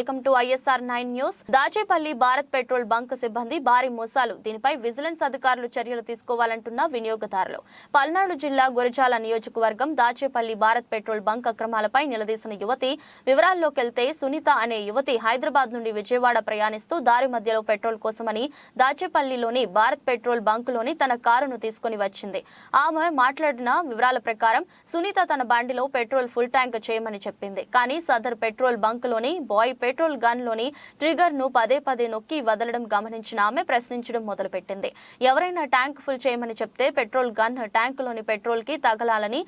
Welcome to ISR 9 news. Dachepalli Bharat petrol bunk సిబ్బంది భారీ మోసాలు. దీనిపై విజిలెన్స్ అధికారులు చర్యలు తీసుకోవాలంటున్న వినియోగదారులు. పల్నాడు జిల్లా గురజాల నియోజకవర్గం దాచేపల్లి భారత్ పెట్రోల్ బంక్ అక్రమాలపై నిలదీసిన యువతి. వివరాల్లోకెళ్తే సునీత అనే యువతి హైదరాబాద్ నుండి విజయవాడ ప్రయాణిస్తూ దారి మధ్యలో పెట్రోల్ కోసమని దాచేపల్లిలోని భారత్ పెట్రోల్ బంకులోని తన కారును తీసుకుని వచ్చింది. ఆమె మాట్లాడిన వివరాల ప్రకారం సునీత తన బండిలో పెట్రోల్ ఫుల్ ట్యాంక్ చేయమని చెప్పింది. కానీ సదర్ పెట్రోల్ బంకులోని బాయ్ పెట్రోల్ గన్ లోని ట్రిగర్ ను పదే పదే నొక్కి వదలడం గమనించిన ఆమె ప్రశ్నించడం మొదలుపెట్టింది. ఎవరైనా ట్యాంక్ ఫుల్ చేయమని చెప్తే పెట్రోల్ గన్ ట్యాంక్ లోని పెట్రోల్ కి తగలాలని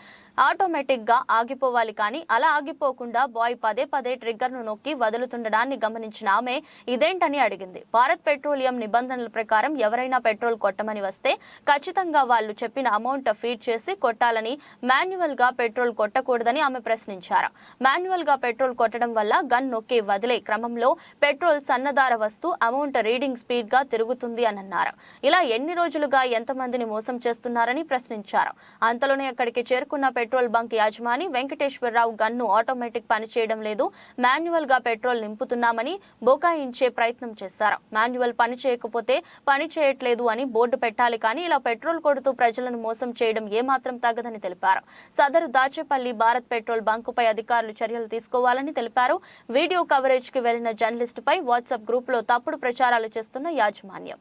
ఆటోమేటిక్ గా ఆగిపోవాలి, కానీ అలా ఆగిపోకుండా బాయ్ పదే పదే ట్రిగ్గర్ ను నొక్కి వదులుతుండడాన్ని గమనించిన ఆమె ఇదేంటని అడిగింది. భారత్ పెట్రోలియం నిబంధనల ప్రకారం ఎవరైనా పెట్రోల్ కొట్టమని వస్తే ఖచ్చితంగా వాళ్ళు చెప్పిన అమౌంట్ ఫీడ్ చేసి కొట్టాలని, మాన్యువల్ గా పెట్రోల్ కొట్టకూడదని ఆమె ప్రశ్నించారు. మాన్యువల్ గా పెట్రోల్ కొట్టడం వల్ల గన్ నొక్కి వదిలే క్రమంలో పెట్రోల్ సన్నదార వస్తూ అమౌంట్ రీడింగ్ స్పీడ్ గా తిరుగుతుంది అని అన్నారు. ఇలా ఎన్ని రోజులుగా ఎంతమందిని మోసం చేస్తున్నారని ప్రశ్నించారు. అంతలోనే అక్కడికి చేరుకున్న petrol bunk యాజమాని Venkateswararao gun automatic పనిచేయడం లేదు, మాన్యువల్ గా పెట్రోల్ నింపుతున్నామని బోకాయించే ప్రయత్నం చేశారు. మాన్యువల్ పని చేయకపోతే పని చేయట్లేదు అని బోర్డు పెట్టాలి, కానీ ఇలా పెట్రోల్ కొడుతూ ప్రజలను మోసం చేయడం ఏమాత్రం తగదని తెలిపారు. సదరు దాచేపల్లి భారత్ పెట్రోల్ బంకుపై అధికారులు చర్యలు తీసుకోవాలని తెలిపారు. వీడియో కవరేజ్ కి వెళ్లిన జర్నలిస్ట్ పై వాట్సాప్ గ్రూప్ లో తప్పుడు ప్రచారాలు చేస్తున్న యాజమాన్యం.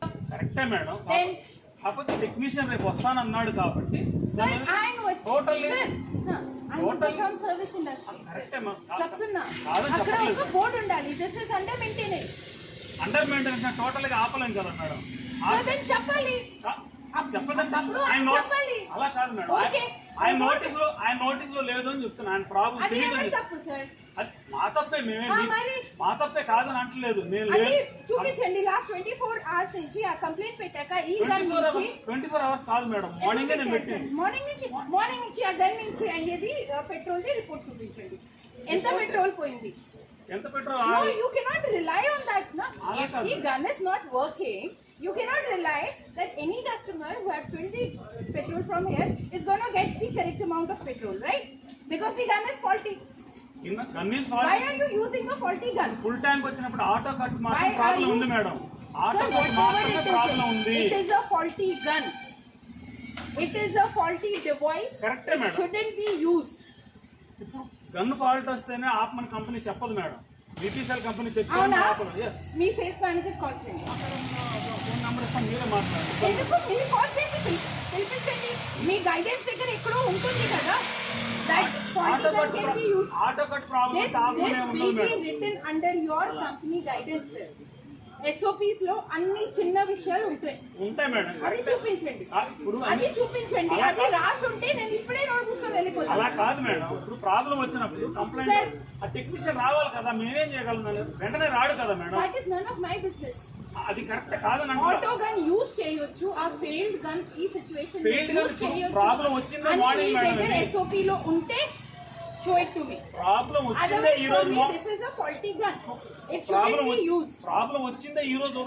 టెక్నీషియన్ రేపు వస్తానన్నాడు కాబట్టి అండర్ మెయింటెనెన్స్ టోటల్ గా ఆపలేం కదా మేడం. అలా కాదు మేడం, ఆయన నోటీస్ లో లేదు అని చెప్తున్నా. ఆయన ప్రాబ్లం తెలియదు. మా తప్పే, మా తప్పే కాదని అంటలేదు. చూపించండి. లాస్ట్ 24 hours నుంచి ఆ కంప్లైంట్ పెట్టాక ఈ 24 hours కాదు మేడం, మార్నింగ్ నేను పెట్టింది. మార్నింగ్ నుంచి ఆ గన్ నుంచి అయ్యేది పెట్రోల్ ది రిపోర్ట్ చూపించండి. ఎంత పెట్రోల్ పోయింది, ఎంత petrol. No, you cannot rely on that. No, if the gun is not working, you cannot rely that any customer who had filled the petrol from here is going to get the correct amount of petrol, right? Because the gun is faulty. Why are you using a faulty gun? Full tank వచ్చినప్పుడు auto cut మాత్రం problem ఉంది madam. Auto cut మాత్రమే problem ఉంది. It is a faulty gun. It is a faulty device. Correct madam. Shouldn't be used. ఇప్పుడు gun fault వస్తేనే ఆపమని company చెప్పదు madam. BPCL company చెప్తాను ఆపదు. yes, మీ సేల్స్ మేనేజర్ కాల్ చేయండి. ఫోన్ నంబర్ ఇస్తాను, మీరే మాట్లాడండి. ఎందుకు మీరు కాల్ చేసి పిలిపించండి. మీ గైడెన్స్ దగ్గర ఎక్కడో ఉంటుంది కదా. Auto cut problem written under your company guidance. SOPs లో అన్ని చిన్న విషయాలు ఉంటాయి మేడం. అది చూపించండి. అది రాసి ఉంటే నేను ఇప్పుడే నోట్ పుస్తకం వెళ్ళిపోతాను. అలా కాదు మేడం, ఇప్పుడు ప్రాబ్లం వచ్చినప్పుడు కంప్లైంట్ ఆ టెక్నీషియన్ రావాలి కదా, మేమేం చేయగలం? వెంటనే రాడు కదా madam. That is none of my business. అది కరెక్ట్ కాదని ఆటో గన్ యూజ్ చేయొచ్చు. ఆ ఫెయిల్డ్ గన్ ఈ సిచువేషన్ ప్రాబ్లం వచ్చింది మార్నింగ్ మేడం. SOP లో ఉంటే show it to me. Problem వచ్చిందే ఈ రోజు. This is a faulty gun. It shouldn't be used. Problem వచ్చిందే ఈ రోజు.